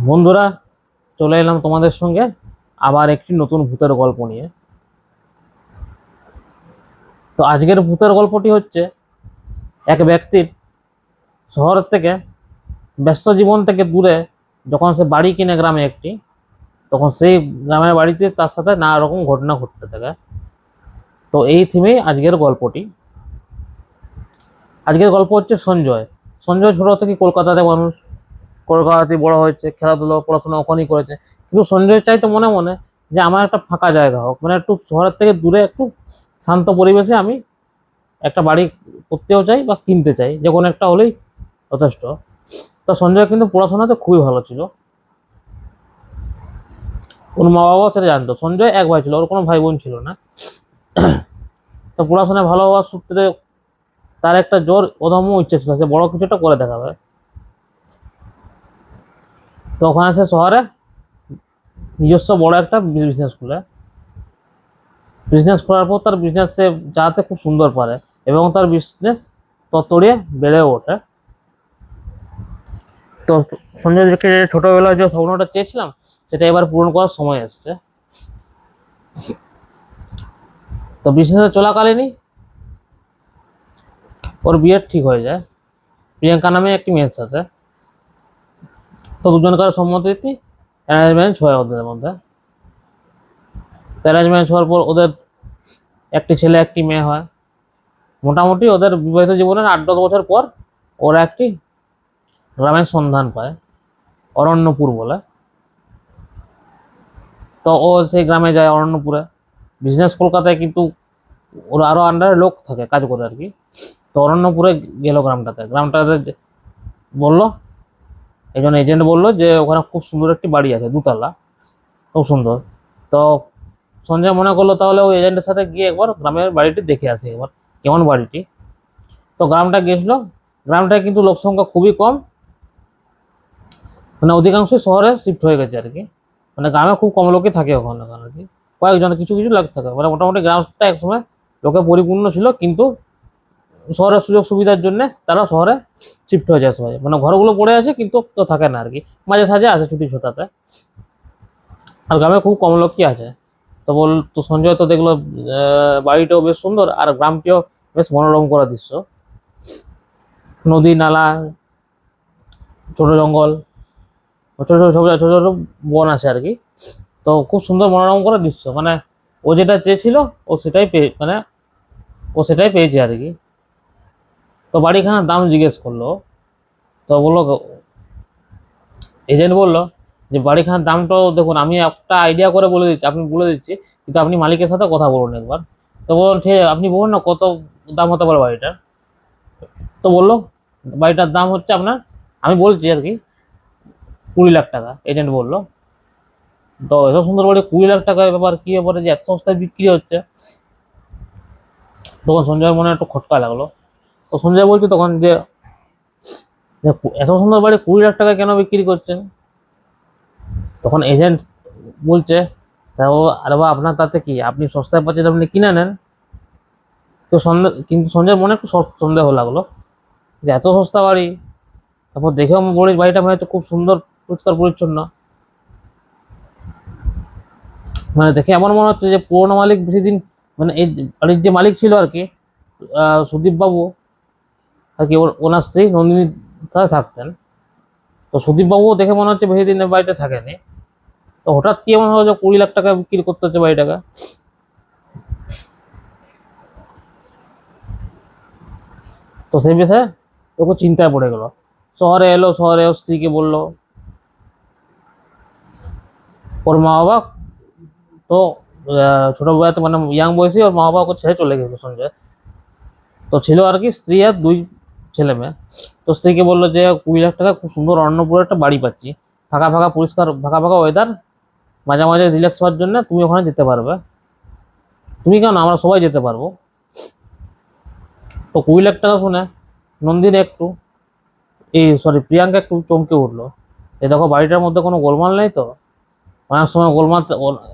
বন্ধুরা, চলে এলাম তোমাদের সঙ্গে আবার একটি নতুন ভূতের গল্প নিয়ে। তো আজকের ভূতের গল্পটি হচ্ছে এক ব্যক্তির শহর থেকে, ব্যস্ত জীবন থেকে দূরে যখন সে বাড়ি কিনে গ্রামে একটি, তখন সেই গ্রামের বাড়িতে তার সাথে নানা রকম ঘটনা ঘটতে থাকে। তো এই থিমেই আজকের গল্পটি। আজকের গল্প হচ্ছে সঞ্জয়। সঞ্জয় ছোট থেকে কলকাতাতে মানুষ, কলকাতাতে বড় হয়েছে, খেলাধুলো পড়াশোনা ওখানেই করেছে। কিন্তু সঞ্জয় চাইতো মনে মনে যে আমার একটা ফাঁকা জায়গা হোক, মানে একটু শহরের থেকে দূরে একটু শান্ত পরিবেশে আমি একটা বাড়ি করতেও চাই বা কিনতে চাই, যে কোনো একটা হলেই যথেষ্ট। তো সঞ্জয় কিন্তু পড়াশোনাতে খুবই ভালো ছিল। ওর মা বাবাও সেটা জানতো। সঞ্জয় এক ভাই ছিল, ওর কোনো ভাই বোন ছিল না। তো পড়াশোনায় ভালো হওয়ার সূত্রে তার একটা জোর অদম্য ইচ্ছে ছিল, সে বড় কিছুটা করে দেখাবে। তো ওখানে সে শহরে নিজস্ব বড় একটা বিজনেস খুলে, বিজনেস করার পর তার বিজনেস সে যাতে খুব সুন্দর পারে এবং তার বিজনেস ততড়িয়ে বেড়ে ওঠে। তো সঞ্জয়কে ছোটবেলায় যে স্বপ্নটা চেয়েছিলাম সেটা এবার পূরণ করার সময় এসছে। তো বিজনেসে চলাকালীনই ওর বিয়ে ঠিক হয়ে যায় প্রিয়াঙ্কা নামে একটি মেয়ের সাথে। তো দুজনকার সম্মতিতে অ্যারেঞ্জ ম্যারেজ হয় ওদের মধ্যে। অ্যারেঞ্জ ম্যারেজ হওয়ার পর ওদের একটি ছেলে একটি মেয়ে হয়। মোটামুটি ওদের বিবাহিত জীবনের 8-10 বছর পর ওরা একটি গ্রামের সন্ধান পায়, অরণ্যপুর বলে। তো ও সেই গ্রামে যায়, অরণ্যপুরে। বিজনেস কলকাতায়, কিন্তু ওর আরো আন্ডারে লোক থাকে কাজ করে আর কি। তো অরণ্যপুরে গেল গ্রামটাতে বললো, একজন এজেন্ট বললো যে ওখানে খুব সুন্দর একটি বাড়ি আছে, 2 তলা, খুব সুন্দর। তো সঞ্জয় মনে করলো তাহলে ওই এজেন্টের সাথে গিয়ে একবার গ্রামের বাড়িটি দেখে আসি, একবার কেমন বাড়িটি। তো গ্রামটা গেছিলো। গ্রামটায় কিন্তু লোক সংখ্যা খুবই কম, মানে অধিকাংশই শহরে শিফট হয়ে গেছে আর কি। মানে গ্রামে খুব কম লোকই থাকে ওখানে আর কি, কয়েকজন কিছু কিছু লোক থাকে। মানে মোটামুটি গ্রামটা একসময় লোকে পরিপূর্ণ ছিল, কিন্তু শহরের সুযোগ সুবিধার জন্য তারা শহরে শিফট হয়ে যায় সবাই। মানে ঘরগুলো পড়ে আছে কিন্তু কেউ থাকে না আর কি, মাঝে সাঝে আছে ছুটি ছোটাতে। আর গ্রামে খুব কম লোকই আছে। তো সঞ্জয় তো দেখলো বাড়িটাও বেশ সুন্দর আর গ্রামটিও বেশ মনোরম করা দৃশ্য, নদী নালা, ছোট জঙ্গল, ছোট ছোট ছোট ছোট ছোট বন আছে আর কি। তো খুব সুন্দর মনোরম করা দৃশ্য, মানে ও যেটা চেয়েছিল ও সেটাই পেয়েছে আর কি। তো বাড়িখানার দাম জিজ্ঞেস করলো। তো বললো, এজেন্ট বললো যে বাড়িখানার দামটাও দেখুন, আমি একটা আইডিয়া করে বলে দিচ্ছি, কিন্তু আপনি মালিকের সাথে কথা বলুন একবার। তো বলুন ঠিক আছে, আপনি বলুন না কত দাম হতে পারে বাড়িটার। তো বললো বাড়িটার দাম হচ্ছে আপনার, আমি বলছি আর কি, 20 লাখ টাকা, এজেন্ট বললো। তো এত সুন্দর বাড়ি 20 লাখ টাকা, ব্যাপার কি ব্যাপারে যে এত সস্তায় বিক্রি হচ্ছে। তখন সঞ্জয়ের মনে একটু খটকা লাগলো। তো সঞ্জয় বলছে তখন যে যে এত সুন্দর বাড়ি 20 লাখ টাকা কেন বিক্রি করছেন? তখন এজেন্ট বলছে, আরে বা আপনার তাতে কি, আপনি সস্তায় পাচ্ছেন, আপনি কিনে নেন। কিন্তু সঞ্জয়ের মনে একটু সন্দেহ লাগলো যে এত সস্তা বাড়ি, তারপর দেখেও বাড়িটা মানে তো খুব সুন্দর, পরিষ্কার পরিচ্ছন্ন। মানে দেখে এমন মনে হচ্ছে যে পুরোনো মালিক বেশি দিন, মানে এই বাড়ির যে মালিক ছিল আর কি, সুদীপ বাবু আর কি, ওনার স্ত্রী নন্দিনীর সাথে থাকতেন। তো সুদীপ বাবুও দেখে মনে হচ্ছে বেশি দিন বাড়িতে থাকেনি। তো হঠাৎ কি এমন হলো যে 20 লাখ টাকা বিক্রি করতে হচ্ছে বাড়িটাকে। তো সেই বিষয়ে ওকে চিন্তায় পড়ে গেল। শহরে এলো, শহরে ওর স্ত্রীকে বললো। ওর মা বাবা তো ছোট বয়সে, মানে ইয়াং বয়সে ওর মা বাবা ওকে ছেড়ে চলে গেছিল সঞ্জয়। তো ছিল আর কি স্ত্রী আর 2 ছেলে মেয়ে। তো স্ত্রীকে বললো যে 20 লাখ টাকা খুব সুন্দর অন্নপুরে একটা বাড়ি পাচ্ছি, ফাঁকা ফাঁকা পরিষ্কার, ফাঁকা ফাঁকা ওয়েদার, মাঝে মাঝে রিল্যাক্স হওয়ার জন্য তুমি ওখানে যেতে পারবে। তুমি কেন, আমরা সবাই যেতে পারবো। তো 20 লাখ টাকা শুনে নন্দিনী একটু, প্রিয়াঙ্কা একটু চমকে উঠলো। দেখো বাড়িটার মধ্যে কোনো গোলমাল নেই তো? অনেক সময় গোলমাল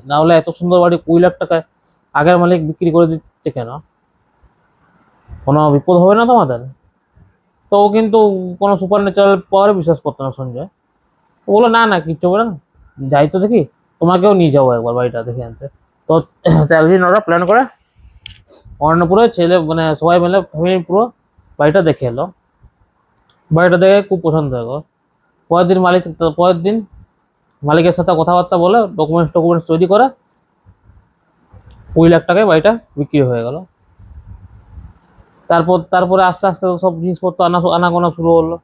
না হলে এত সুন্দর বাড়ি 20 লাখ টাকায় আগের মালিক বিক্রি করে দিচ্ছে কেন? কোনো বিপদ হবে না তোমাদের? তো ও কিন্তু কোনো সুপার ন্যাচারাল পাওয়ারে বিশ্বাস করতো না সঞ্জয়। ও বললো না না কিচ্ছু হবে না, যাই তো দেখি, তোমাকেও নিয়ে যাবো একবার বাড়িটা দেখে আনতে। তো তো একদিন ওরা প্ল্যান করে অরণ্যপুরে ছেলে মানে সবাই মিলে ফ্যামিলি পুরো বাড়িটা দেখে এলো। বাড়িটা দেখে খুব পছন্দ হয়ে গেল। পরের দিন মালিকের সাথে কথাবার্তা বলে ডকুমেন্টস তৈরি করে 20 লাখ টাকায় বাড়িটা বিক্রি হয়ে গেল। তারপরে আস্তে আস্তে তো সব জিনিসপত্র আনাগোনা শুরু হলো।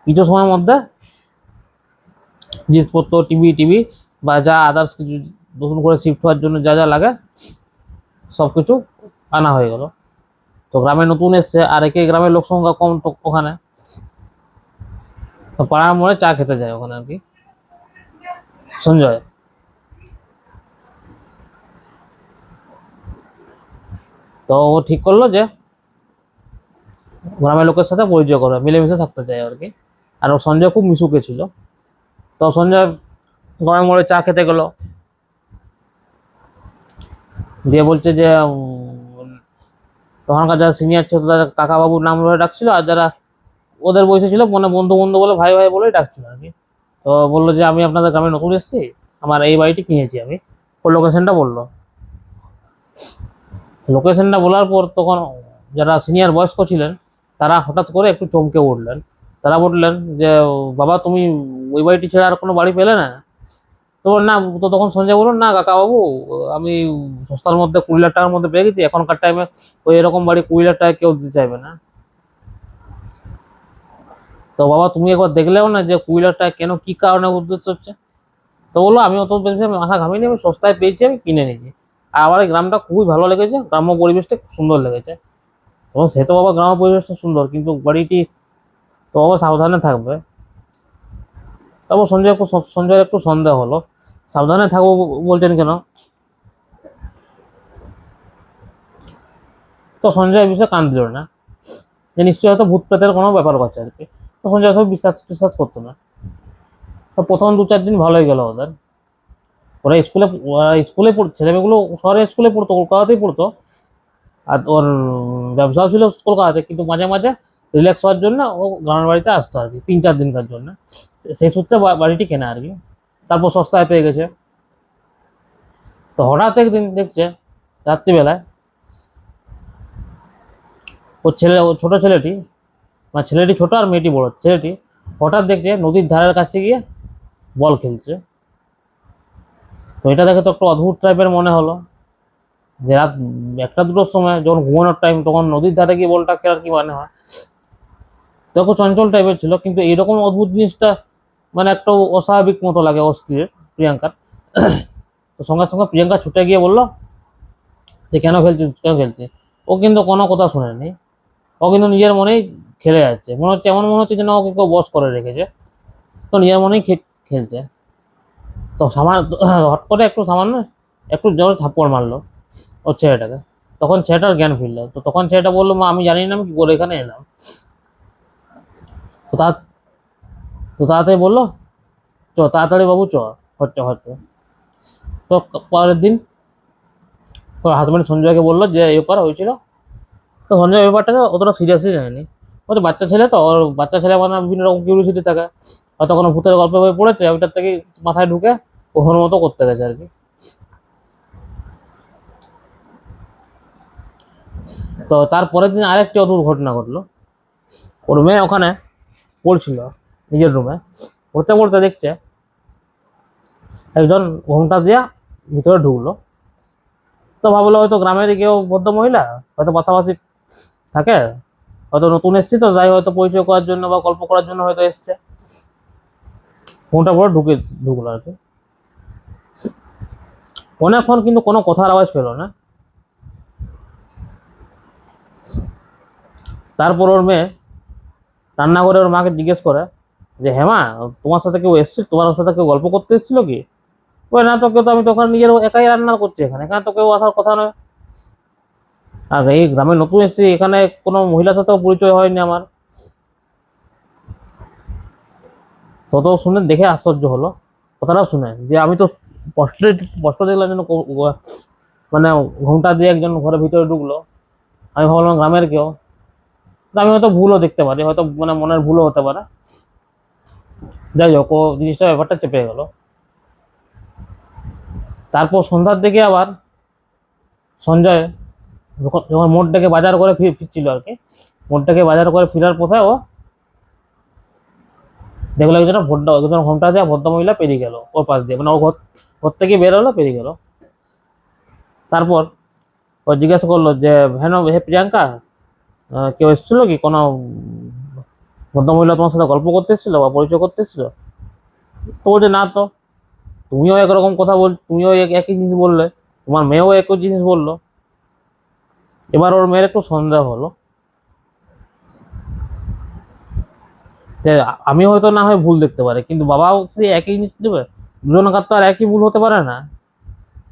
কিছু সময়ের মধ্যে জিনিসপত্র টিভি টিভি বা যা আদার্স কিছু নতুন করে শিফট হওয়ার জন্য যা যা লাগে সব কিছু আনা হয়ে গেল। তো গ্রামে নতুন এসছে, আর একে গ্রামের লোক সংখ্যা কম তো ওখানে, তো পাড়ার মোড়ে চা খেতে যায় ওখানে আর কি সঞ্জয়। তো ও ঠিক করলো যে গ্রামের লোকের সাথে পরিচয় করবে, মিলেমিশে থাকতে চায় আর কি। আর ও সঞ্জয় খুব মিশুকে ছিল। তো সঞ্জয় গ্রামের মোড়ে চা খেতে গেলো, দিয়ে বলছে যে তখনকার যারা সিনিয়র ছিল তাদের কাকা বাবুর নাম ধরে ডাকছিল, আর যারা ওদের বয়সে ছিল মানে বন্ধু বন্ধু বলে ভাই ভাই বলেই ডাকছিল আর কি। তো বললো যে আমি আপনাদের গ্রামে নতুন এসেছি, আমার এই বাড়িটি কিনেছি আমি। ও লোকেশনটা বললো। লোকেশনটা বলার পর তখন যারা সিনিয়র বয়স্ক ছিলেন তারা হঠাৎ করে একটু চমকে উঠলেন। তারা বললেন যে বাবা তুমি ওই বাড়িটি ছেড়ে আর কোনো বাড়ি পেলে না? তো না, তো তখন সঞ্জয় বলুন না কাকা বাবু, আমি সস্তার মধ্যে 20 লাখ টাকার মধ্যে পেয়ে গেছি, এখনকার টাইমে ওই এরকম বাড়ি 20 লাখ টাকা কেউ দিতে চাইবে না। তো বাবা তুমি একবার দেখলেও না যে 20 লাখ টাকা কেন, কি কারণে উদ্দেশ্য হচ্ছে? তো বললো আমি অত বেশি মাথা ঘামিনি, আমি সস্তায় পেয়েছি, আমি কিনে নিয়েছি। আর আমার এই গ্রামটা খুবই ভালো লেগেছে, গ্রাম্য পরিবেশটা খুব সুন্দর লেগেছে। তখন সে তো বাবা গ্রাম্য পরিবেশটা সুন্দর, কিন্তু বাড়িটি তো বাবা সাবধানে থাকবে। তারপর সঞ্জয় একটু সন্দেহ হলো, সাবধানে থাকবো বলছেন কেন? তো সঞ্জয় এই বিষয়ে কান দিল না, যে নিশ্চয়ই হয়তো ভূত প্রেতের কোনো ব্যাপার আছে আর কি। তো সঞ্জয় সব বিশ্বাস করতো না। তো প্রথম 2-4 দিন ভালোই গেল ওদের। ওরা স্কুলে ছেলেমেয়েগুলো শহরে স্কুলে পড়তো, কলকাতাতেই পড়তো। আর ওর ব্যবসাও ছিল কলকাতাতে, কিন্তু মাঝে মাঝে রিল্যাক্স হওয়ার জন্য ও গ্রামের বাড়িতে আসতো আর কি 3-4 দিনকার জন্য। সেই সূত্রে বাড়িটি কেনা আর কি। তারপর সস্তায় পেয়ে গেছে। তো হঠাৎ একদিন দেখছে রাত্রিবেলায় ও ছোট ছেলেটি, মানে ছেলেটি ছোট আর মেয়েটি বড়, ছেলেটি হঠাৎ দেখছে নদীর ধারের কাছে গিয়ে বল খেলছে। তো এটা দেখে তো একটু অদ্ভুত টাইপের মনে হলো, যে রাত 1টা-2টোর সময় যখন ঘুমানোর টাইম, তখন নদীর ধারে গিয়ে বলটা খেলার কি মানে হয়? তো খুব চঞ্চল টাইপের ছিল, কিন্তু এরকম অদ্ভুত জিনিসটা মানে একটু অস্বাভাবিক মতো লাগে অস্থির প্রিয়াঙ্কার। তো সঙ্গে সঙ্গে প্রিয়াঙ্কা ছুটে গিয়ে বললো যে কেন খেলছিস? ও কিন্তু কোনো কথা শোনেনি, ও কিন্তু নিজের মনেই খেলে যাচ্ছে, মনে হচ্ছে যেন ওকে কেউ বশ করে রেখেছে। তো নিজের মনেই খেলছে। তো হট করে সামান্য একটু জোরে থাপ্পড় মারলো ওর ছেলেটাকে। তখন ছেলেটার জ্ঞান ফিরলো। তো তখন ছেলেটা বললো মা আমি জানি না আমি কি করে এখানে এলাম। তো তা তো তাড়াতাড়ি বললো তাড়াতাড়ি বাবু হচ্ছে। তো পরের দিন ওর হাজব্যান্ড সঞ্জয়কে বললো যে এই ব্যাপার হয়েছিল। তো সঞ্জয় ব্যাপারটাকে অতটা সিরিয়াসলি নেয়নি। ওর বাচ্চা ছেলে, তো ওর বাচ্চা ছেলে মানে বিভিন্ন রকম কিউরিওসিটি থাকে, হয়তো কোনো ভূতের গল্প বই পড়েছে, ওইটার থেকে মাথায় ঢুকে ওর মতো করতে গেছে আর কি। তো তারপরের দিন আরেকটি অদ্ভুত ঘটনা ঘটলো। ওর মেয়ে ওখানে পড়ছিল নিজের রুমে, পড়তে পড়তে দেখছে একজন ঘোমটা দিয়া ভিতরে ঢুকলো। তো ভাবলো হয়তো গ্রামের কেউ ভদ্র মহিলা, হয়তো পাশাপাশি থাকে, হয়তো নতুন এসছি তো যাই, হয়তো পরিচয় করার জন্য বা গল্প করার জন্য হয়তো এসছে। ঘোমটা পরে ঢুকলো আর কি। অনেকক্ষণ কিন্তু কোনো কথার আওয়াজ পেল না। তারপর ওর মেয়ে রান্নাঘরে ওর মাকে জিজ্ঞেস করে যে হ্যাঁ মা, তোমার সাথে কেউ এসছিল, তোমার সাথে কেউ গল্প করতে এসেছিল কি? ওই না তো কেউ, তো আমি তো ওখানে নিজের একাই রান্না করছি, এখানে এখানে তো কেউ আসার কথা নয়। আর এই গ্রামে নতুন এসেছি, এখানে কোনো মহিলার সাথেও পরিচয় হয়নি আমার। তত শুনে দেখে আশ্চর্য হলো কথাটা শুনে, যে আমি তো স্পষ্ট দেখলাম যেন মানে ঘুমটা দিয়ে একজন ঘরের ভিতরে ঢুকলো। আমি ভাবলাম গ্রামের কেউ। আমি হয়তো ভুলও দেখতে পারি, হয়তো মানে মনের ভুলও হতে পারে। যাই হোক, ও জিনিসটা ব্যাপারটা চেপে গেল। তারপর সন্ধ্যার দিকে আবার সঞ্জয় যখন যখন মোড়টাকে বাজার করে ফিরছিল আর কি, মোড়টাকে বাজার করে ফেরার পথে ও দেখলো একজন ঘোমটা দেওয়া ভদ্রমহিলা পেরিয়ে গেল ওর পাশ দিয়ে, মানে ও ঘর ঘর থেকে বের হলো, পেরিয়ে গেল। তারপর ও জিজ্ঞাসা করলো যে হ্যাঁ হে প্রিয়াঙ্কা, কেউ এসেছিল কি, কোনো ভদ্রমহিলা তোমার সাথে গল্প করতে এসেছিল বা পরিচয় করতে এসেছিল? তো বলছে না তো, তুমিও একরকম কথা তুমিও একই জিনিস বললে, তোমার মেয়েও একই জিনিস বললো। এবার ওর মেয়ের একটু সন্দেহ হলো যে আমি হয়তো না হয় ভুল দেখতে পারি, কিন্তু বাবাও সেই একই জিনিস দেবে, দুজনকার তো আর একই ভুল হতে পারে না,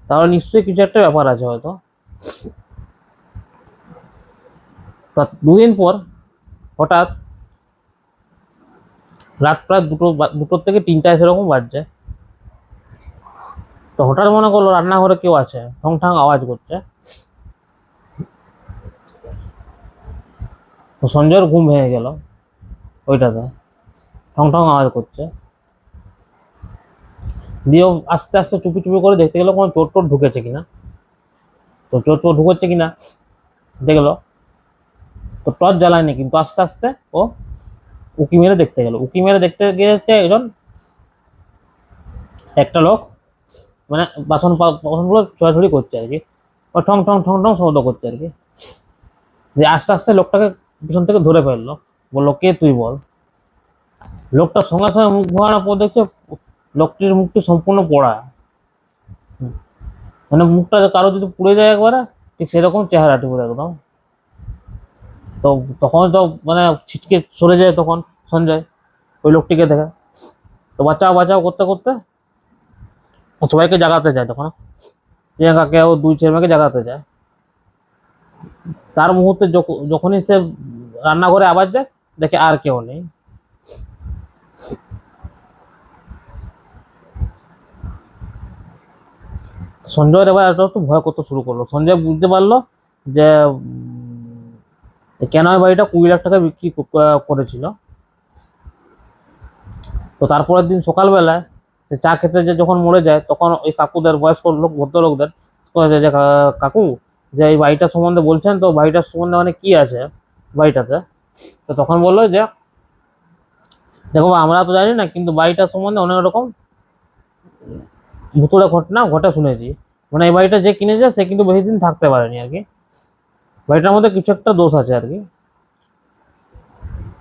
তাহলে নিশ্চয়ই কিছু একটা ব্যাপার আছে হয়তো। তা 2 দিন পর হঠাৎ রাত প্রায় দুটোর থেকে 3টা সেরকম বাজছে। তো হঠাৎ মনে করলো রান্নাঘরে কেউ আছে, ঠং ঠাং আওয়াজ করছে। তো সঞ্জয়ের ঘুম ভেঙে গেল ওইটাতে, ঠং ঠং আওয়াজ করছে। দিয়েও আস্তে আস্তে চুপি চুপি করে দেখতে গেলো কোনো চোর টোর ঢুকেছে কিনা। তো চোর টোর ঢুকেছে কিনা দেখলো, তো টর্চ জ্বালায়নি, কিন্তু আস্তে আস্তে ও উকি মেরে দেখতে গেল। উকি মেরে দেখতে গিয়েছে একটা লোক, মানে বাসনগুলো ছোড়াছুড়ি করছে আর কি, ও ঠং ঠং ঠং ঠং শব্দ করছে আর কি। যে আস্তে আস্তে লোকটাকে পিছন থেকে ধরে ফেললো, বললো কে তুই বল। লোকটার সঙ্গে সঙ্গে মুখ ঘোরানোর পর দেখছে লোকটির মুখটি সম্পূর্ণ পোড়া, মানে মুখটা কারো যদি পুড়ে যায় একবারে, ঠিক সেরকম চেহারাটি পুরো একদম। তো তখন তো মানে ছিটকে সরে যায় তখন সঞ্জয় ওই লোকটিকে দেখে। তো বাঁচাও বাঁচাও করতে করতে ও সবাইকে জাগাতে যায়, তখন প্রিয়াঙ্কাকে ও 2 ছেলে মেয়েকে জাগাতে যায়। তার মুহূর্তে যখনই সে রান্নাঘরে আবার যায়, দেখে আর কেউ নেই। সঞ্জয়ের এবার একটু ভয় করতে শুরু করলো। সঞ্জয় বুঝতে পারলো যে কেন ওই বাড়িটা 20 লাখ টাকা বিক্রি করেছিল। তো তারপরের দিন সকালবেলায় সে চা খেতে যে যখন মরে যায়, তখন ওই কাকুদের, বয়স্ক লোক, ভদ্রলোকদের যে কাকু, যে এই বাড়িটার সম্বন্ধে বলছেন, তো বাড়িটার সম্বন্ধে মানে কি আছে বাড়িটাতে। তো তখন বললো যে দেখো আমরা তো জানি না, কিন্তু বাড়িটার সম্বন্ধে অনেক রকম ভুতুড়ে ঘটনা ঘটে শুনেছি। মানে এই বাড়িটা যে কিনেছে সে কিন্তু বেশি দিন থাকতে পারেনি আর কি, বাড়িটার মধ্যে কিছু একটা দোষ আছে আর কি।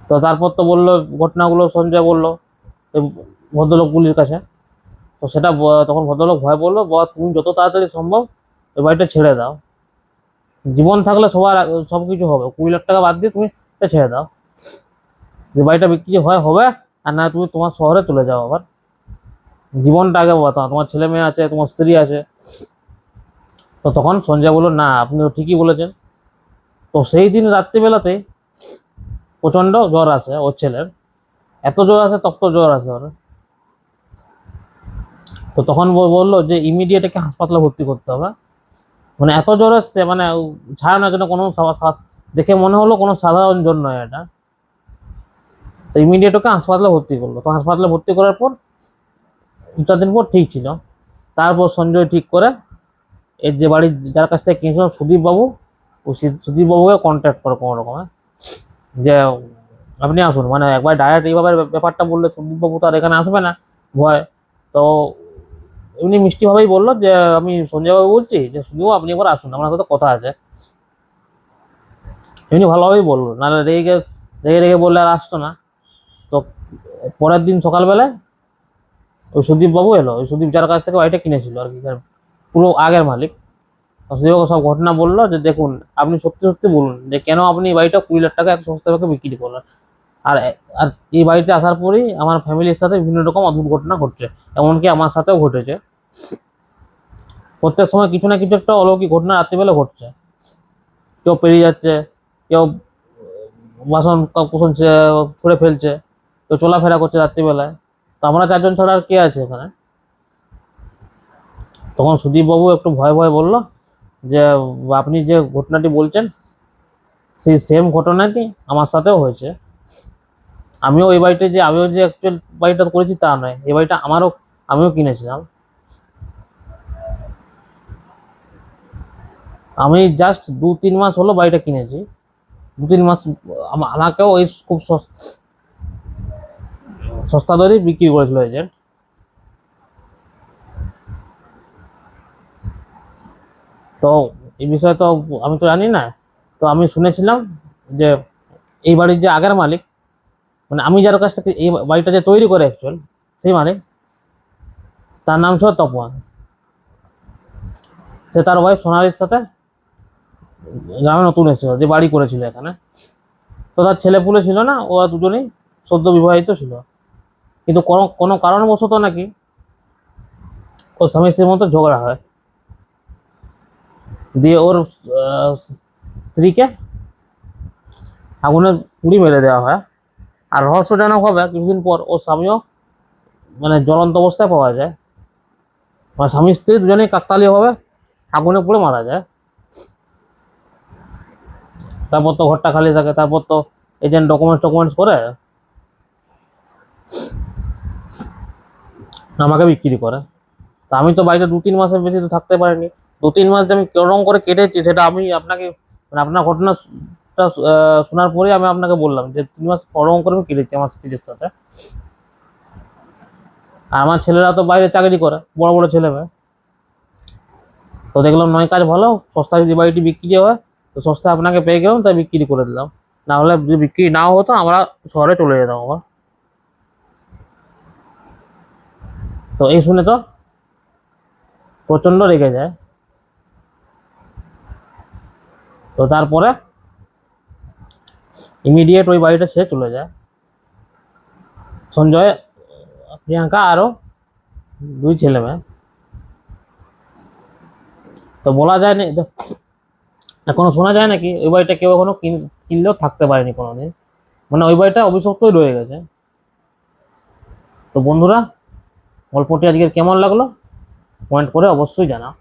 তো তারপর তো বললো ঘটনাগুলো, সঞ্জয় বললো এই ভদ্রলোকগুলির কাছে। তো সেটা তখন ভদ্রলোক ভয় বললো, তুমি যত তাড়াতাড়ি সম্ভব এই বাড়িটা ছেড়ে দাও, জীবন থাকলে সবার সবকিছু হবে, 20 লাখ টাকা বাদ দিয়ে তুমি এটা ছেড়ে দাও, যে বাড়িটা বিক্রি হয় হবে, আর না তুমি তোমার শহরে চলে যাও, আবার জীবনটা আগে বাঁচাও, তোমার ছেলে মেয়ে আছে, তোমার স্ত্রী আছে। তো তখন সঞ্জয় বললো না আপনি ঠিকই বলেছেন। তো সেই দিন রাত্রিবেলাতে প্রচন্ড জ্বর আসে ওর ছেলের, এত জ্বর আসে, তপ্ত জ্বর আসে ওর। তো তখন বললো যে ইমিডিয়েট একে হাসপাতালে ভর্তি করতে হবে, মানে এত জ্বর আসছে, মানে ছাড়ানোর জন্য কোনো দেখে মনে হলো কোনো সাধারণ জ্বর নয় এটা। তো ইমিডিয়েট ওকে হাসপাতালে ভর্তি করলো। তো হাসপাতালে ভর্তি করার পর 4 দিন পর ঠিক ছিল। তারপর সঞ্জয় ঠিক করে এর যে বাড়ি যার কাছ থেকে কিনেছিল সুদীপ বাবু, ও সুদীপ বাবুকে কন্ট্যাক্ট করে কোনো রকমে, যে আপনি আসুন, মানে একবার ডাইরেক্ট এইভাবে ব্যাপারটা বললে সুদীপ বাবু তো আর এখানে আসবে না, ভয়। তো এমনি মিষ্টিভাবেই বললো যে আমি সঞ্জয়বাবু বলছি, যে শুধু আপনি একবার আসুন, আমার সাথে কথা আছে, এমনি ভালোভাবেই বললো, নাহলে রেগে রেগে রেগে বললে আর আসতো না। তো পরের দিন সকালবেলায় ওই সুদীপ বাবু এলো, ওই সুদীপ যার কাছ থেকে বাড়িটা কিনেছিল আর কি, পুরো আগের মালিক। সুদীপকে সব ঘটনা বললো, যে দেখুন আপনি সত্যি সত্যি বলুন যে কেন আপনি এই বাড়িটা 20 লাখ টাকা এত সস্তাভাবে বিক্রি করলেন। আর আর এই বাড়িতে আসার পরেই আমার ফ্যামিলির সাথে বিভিন্ন রকম অদ্ভুত ঘটনা ঘটছে, এমনকি আমার সাথেও ঘটেছে। প্রত্যেক সময় কিছু না কিছু একটা অলৌকিক ঘটনা রাত্রিবেলা ঘটছে, কেউ পেরিয়ে যাচ্ছে, কেউ বাসন কুসন ছুঁড়ে ফেলছে, কেউ চলাফেরা করছে রাত্রিবেলায়। তো আমরা 4 জন ছাড়া আর কে আছে এখানে। তখন সুদীপবাবু একটু ভয় ভয় বলল যে আপনি যে ঘটনাটি বলছেন সেই সেম ঘটনাটি আমার সাথেও হয়েছে, আমিও যে অ্যাকচুয়াল বাড়িটা করেছি তা নয়, এই বাড়িটা আমিও কিনেছিলাম। আমি জাস্ট 2-3 মাস হলো বাড়িটা কিনেছি। 2-3 মাস আমাকেও ওই খুব সস্তা দরেই বিক্রি করেছিল এজেন্ট। তো এই বিষয়ে তো আমি তো জানি না। তো আমি শুনেছিলাম যে এই বাড়ির যে আগের মালিক, মানে আমি যার কাছ থেকে এই বাড়িটা যে তৈরি করে অ্যাকচুয়াল, সেই মালিক, তার নাম ছিল তপন। সে তার ওয়াইফ সোনালির সাথে গ্রামে নতুন এসেছিল, যে বাড়ি করেছিল এখানে। তো তার ছেলে পুলে ছিল না, ওরা দুজনেই সদ্য বিবাহিত ছিল। কিন্তু কোনো কোনো কারণবশত নাকি ওর স্বামী স্ত্রীর মধ্যে ঝগড়া হয়, দিয়ে ওর স্ত্রীকে আগুনে পুড়ি মেরে দেওয়া হয়। আর রহস্যজনকভাবে কিছুদিন পর ওর স্বামীও মানে জ্বলন্ত অবস্থায় পাওয়া যায়। মানে স্বামী স্ত্রী দুজনেই কাকতালীয়ভাবে আগুনে পুড়ে মারা যায়। তারপর তো ঘরটা খালি থাকে, তারপর তো এজেন্ট ডকুমেন্টস করে আমাকে বিক্রি করে। তা আমি তো বাড়িতে 2-3 মাসের বেশি তো থাকতে পারিনি। 2-3 মাস যে আমি কেরকম করে কেটেছি সেটা আমি আপনাকে, মানে আপনার ঘটনাটা শোনার পরে আমি আপনাকে বললাম যে 3 মাস ওরকম করে আমি কেটেছি আমার স্ত্রীর সাথে। আর আমার ছেলেরা তো বাইরে চাকরি করে, বড় বড় ছেলে মেয়ে। তো দেখলাম নয় কাজ ভালো, সস্তায় যদি বাড়িটি বিক্রি হয় তো সস্তায় আপনাকে পেয়ে গেলাম, তাই বিক্রি করে দিলাম। না হলে যদি বিক্রি নাও হতো আমরা শহরে চলে যেতাম আবার। তো এই শুনে তো প্রচণ্ড রেগে যায়। তো তারপরে ইমিডিয়েট ওই বাড়িটা সে চলে যায়, সঞ্জয়, প্রিয়াঙ্কা আরও 2 ছেলে মেয়ে। তো বলা যায় না, এখনো শোনা যায় নাকি ওই বাড়িটা কেউ এখনো কিনলেও থাকতে পারেনি কোনোদিন। মানে ওই বাড়িটা অভিশপ্তই রয়ে গেছে। তো বন্ধুরা, গল্পটি আজকে কেমন লাগলো কমেন্ট করে অবশ্যই জানাও।